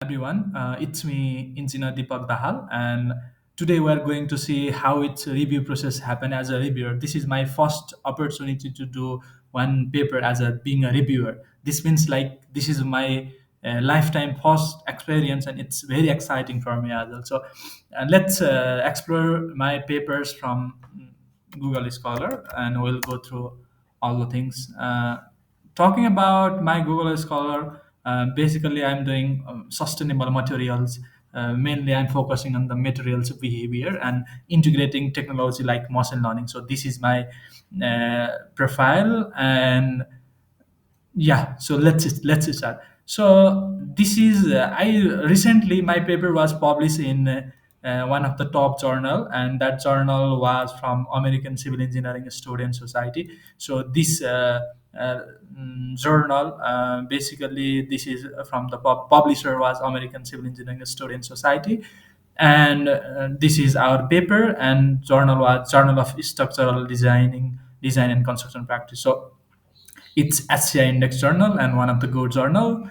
Everyone. It's me, Engineer Deepak Dahal, and today we are going to see how its review process happen as a reviewer. This is my first opportunity to do one paper as a being a reviewer. This means like this is my lifetime first experience, and it's very exciting for me as well. So, let's explore my papers from Google Scholar, and we'll go through all the things. Talking about my Google Scholar, basically I'm doing sustainable materials. Mainly, I'm focusing on the materials behavior and integrating technology like machine learning. So this is my profile, and yeah, so let's start. So this is I recently my paper was published in one of the top journal, and that journal was from American Civil Engineering Student Society. So this uh, journal, basically this is from the publisher was American Civil Engineering Student Society, and this is our paper, and journal was Journal of Structural Design and Construction Practice. So it's SCI Index journal and one of the good journal.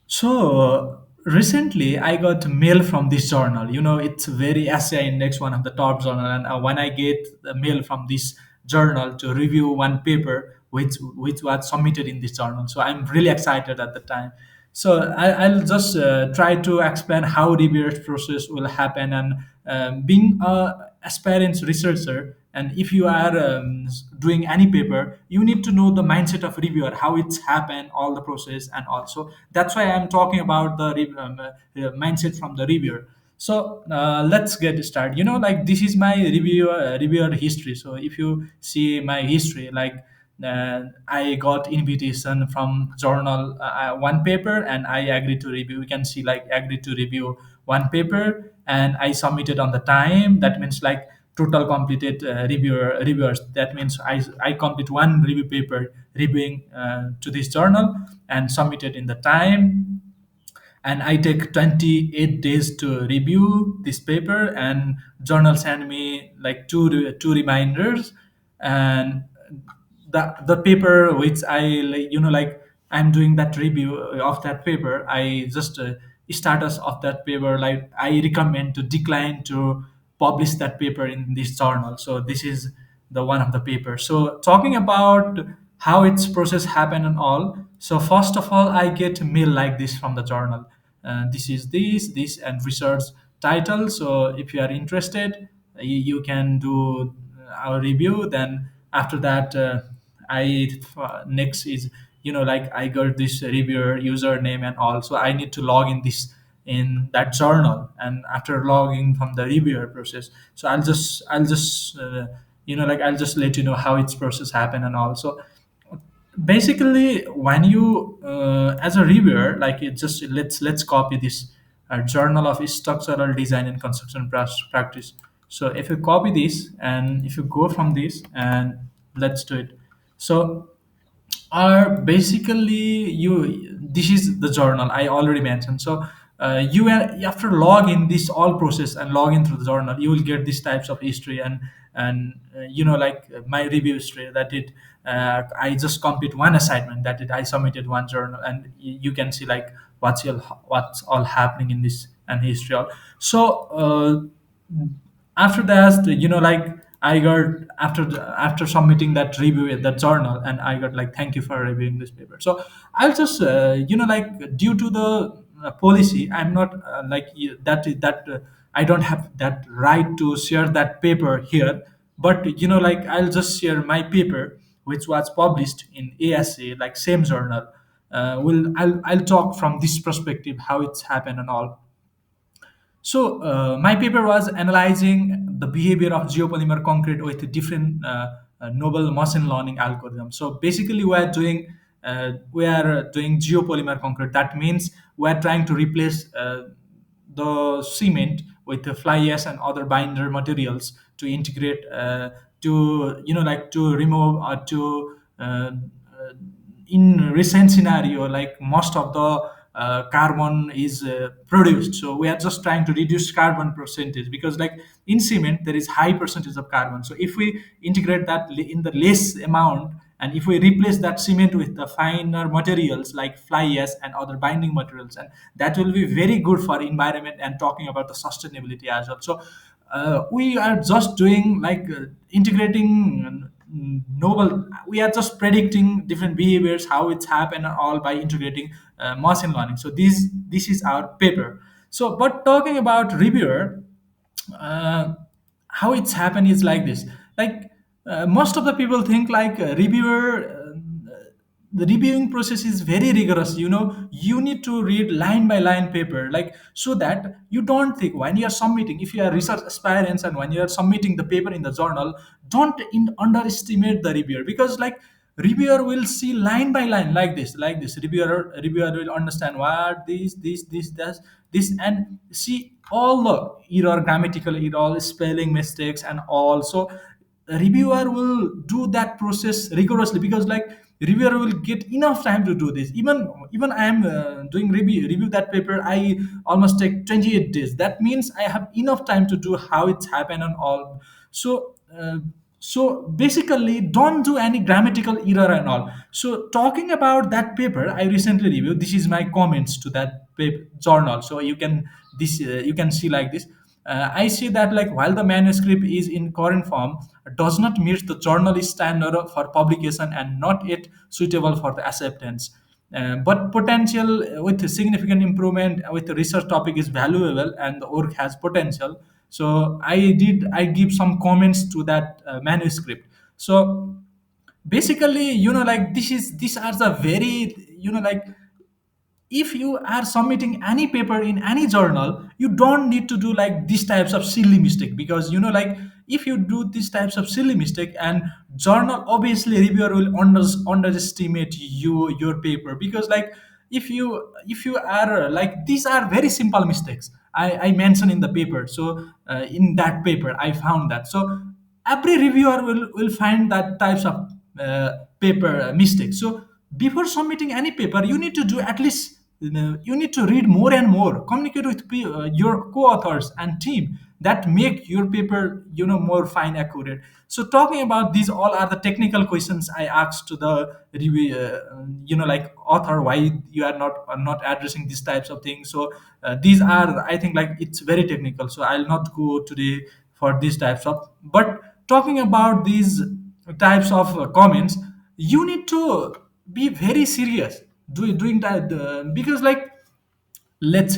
So recently, I got mail from this journal. It's very SCI Index, one of the top journal, and when I get the mail from this journal to review one paper which was submitted in this journal, so I'm really excited at the time. So I'll just try to explain how reviewers process will happen, and being a aspirant researcher, and if you are doing any paper, you need to know the mindset of reviewer, how it's happened, all the process, and also that's why I'm talking about the mindset from the reviewer. So let's get started. Like this is my reviewer history. So if you see my history, like I got invitation from journal one paper, and I agreed to review. You can see like agreed to review one paper, and I submitted on the time. That means like total completed reviewers. That means I complete one review paper reviewing to this journal and submitted in the time, and I take 28 days to review this paper, and journal send me like two reminders. And the paper which I like I'm doing that review of that paper, I just status of that paper, like I recommend to decline to publish that paper in this journal. So this is the one of the papers. So talking about how its process happen and all. So first of all, I get mail like this from the journal. This is this and research title. So if you are interested, you can do our review. Then after that, I next is like I got this reviewer username and all. So I need to log in this in that journal, and after logging from the reviewer process, so I'll just like I'll just let you know how its process happen and all. So basically when you as a reviewer, like it just let's copy this Journal of Structural Design and Construction Practice. So if you copy this and if you go from this, and let's do it. So are basically you this is the journal I already mentioned. So you are after log in this all process and log in through the journal, you will get these types of history, and like my review history, that it I just complete one assignment, that it I submitted one journal, and you can see like what's all happening in this and history all. So after that, like I got after submitting that review at that journal, and I got like thank you for reviewing this paper. So I'll just like due to the policy, I'm not that I don't have that right to share that paper here. But like I'll just share my paper which was published in ASA, like same journal. I'll talk from this perspective how it's happened and all. So my paper was analyzing the behavior of geopolymer concrete with different novel machine learning algorithms. So basically, we are doing geopolymer concrete. That means we are trying to replace the cement with the fly ash and other binder materials to integrate to like to remove or to in recent scenario, like most of the carbon is produced, so we are just trying to reduce carbon percentage, because like in cement there is high percentage of carbon. So if we integrate that in the less amount, and if we replace that cement with the finer materials like fly ash and other binding materials, and that will be very good for environment and talking about the sustainability as well. So we are just doing like integrating novel, we are just predicting different behaviors how it's happened all by integrating machine learning. So this is our paper. So but talking about reviewer, uh, how it's happened is like this. Like most of the people think like the reviewing process is very rigorous. You need to read line by line paper, like so that you don't think when you are submitting, if you are research aspirants and when you are submitting the paper in the journal, don't underestimate the reviewer, because like reviewer will see line by line like this reviewer will understand what this and see all the error, grammatical error, spelling mistakes and all. So reviewer will do that process rigorously, because like reviewer will get enough time to do this. Even I am doing review that paper, I almost take 28 days. That means I have enough time to do how it's happened and all. So basically don't do any grammatical error and all. So talking about that paper I recently reviewed, this is my comments to that paper journal. So you can see like this. I see that like while the manuscript is in current form, does not meet the journalist standard for publication and not yet suitable for the acceptance. But potential with significant improvement with the research topic is valuable and the work has potential. So I give some comments to that manuscript. So basically, like these are the very, like if you are submitting any paper in any journal, you don't need to do like these types of silly mistake, because like if you do these types of silly mistake and journal, obviously reviewer will underestimate your paper, because like if you are like, these are very simple mistakes I mentioned in the paper. So in that paper I found that. So every reviewer will find that types of paper mistakes. So before submitting any paper, you need to do at least, you need to read more and more, communicate with your co-authors and team that make your paper more fine accurate. So talking about these all are the technical questions I asked to the review, like author, why you are not addressing these types of things. So these are, I think, like it's very technical, so I'll not go today for these types of. But talking about these types of comments, you need to be very serious doing that, because like let's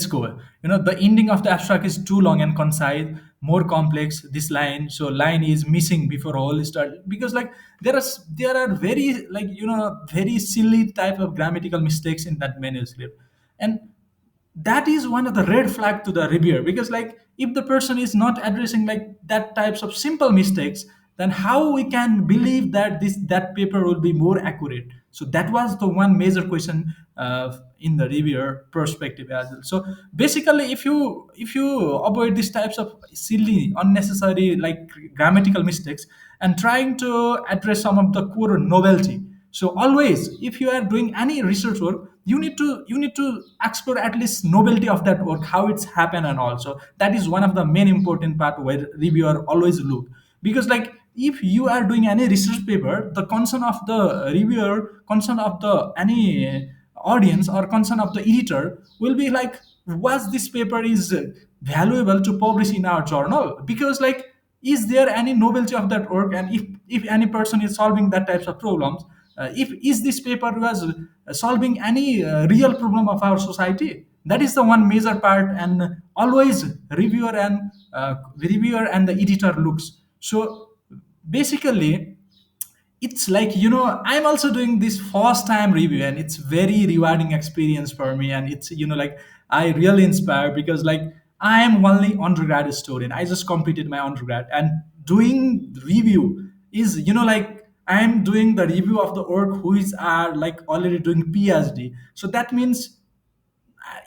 go. The ending of the abstract is too long and concise, more complex this line, so line is missing before whole start, because like there are very, like very silly type of grammatical mistakes in that manuscript. And that is one of the red flag to the reviewer, because like if the person is not addressing like that types of simple mistakes, then how we can believe that that paper will be more accurate? So that was the one major question in the reviewer perspective as well. So basically, if you avoid these types of silly unnecessary like grammatical mistakes and trying to address some of the core novelty. So always, if you are doing any research work, you need to explore at least novelty of that work, how it's happened, and also that is one of the main important part where reviewer always look. Because like if you are doing any research paper, the concern of the reviewer, concern of the any audience, or concern of the editor will be like, was this paper is valuable to publish in our journal? Because like, is there any novelty of that work? And if any person is solving that types of problems, if is this paper was solving any real problem of our society? That is the one major part, and always reviewer and the editor looks. So basically, it's like, I'm also doing this first time review, and it's very rewarding experience for me. And it's, like I really inspired, because like I am only undergrad student, I just completed my undergrad, and doing review is, like I am doing the review of the work who is are like already doing PhD. So that means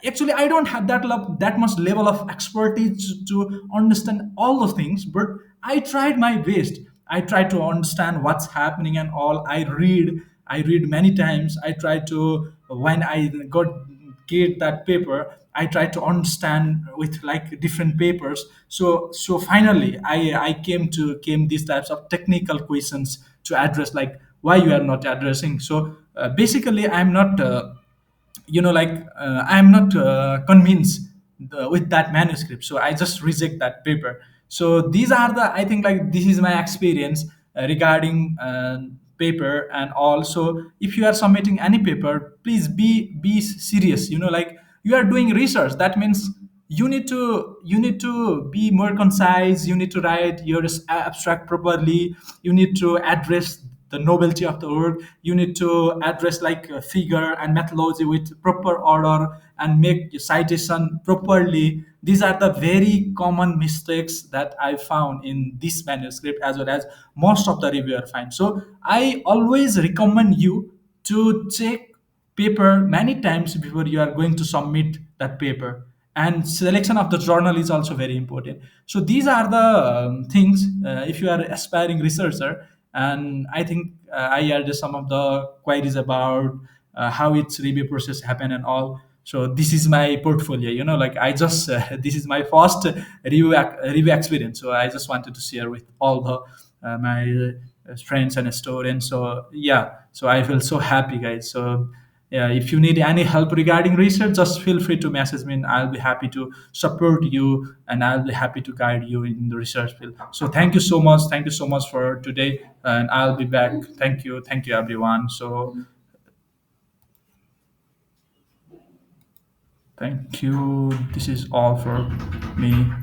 actually I don't have that much level of expertise to understand all those things, but I tried my best. I tried to understand what's happening and all. I read many times. I tried to, when I got get that paper, I tried to understand with like different papers. So finally I came these types of technical questions to address, like why you are not addressing. So basically I'm not I'm not convinced with that manuscript, so I just reject that paper. So these are the, I think, like, this is my experience regarding paper. And also, if you are submitting any paper, please be serious. Like, you are doing research, that means you need to be more concise, you need to write your abstract properly, you need to address the novelty of the work, you need to address like figure and methodology with proper order and make your citation properly. These are the very common mistakes that I found in this manuscript, as well as most of the reviewer find. So I always recommend you to check paper many times before you are going to submit that paper. And selection of the journal is also very important. So these are the things, if you are aspiring researcher. And I think I added some of the queries about how its review process happen and all. So this is my portfolio, like I just this is my first review experience, so I just wanted to share with all the my friends and students. So yeah, so I feel so happy, guys. So yeah, if you need any help regarding research, just feel free to message me, and I'll be happy to support you, and I'll be happy to guide you in the research field. So thank you so much. Thank you so much for today, and I'll be back. Thank you. Thank you, everyone. So thank you. This is all for me.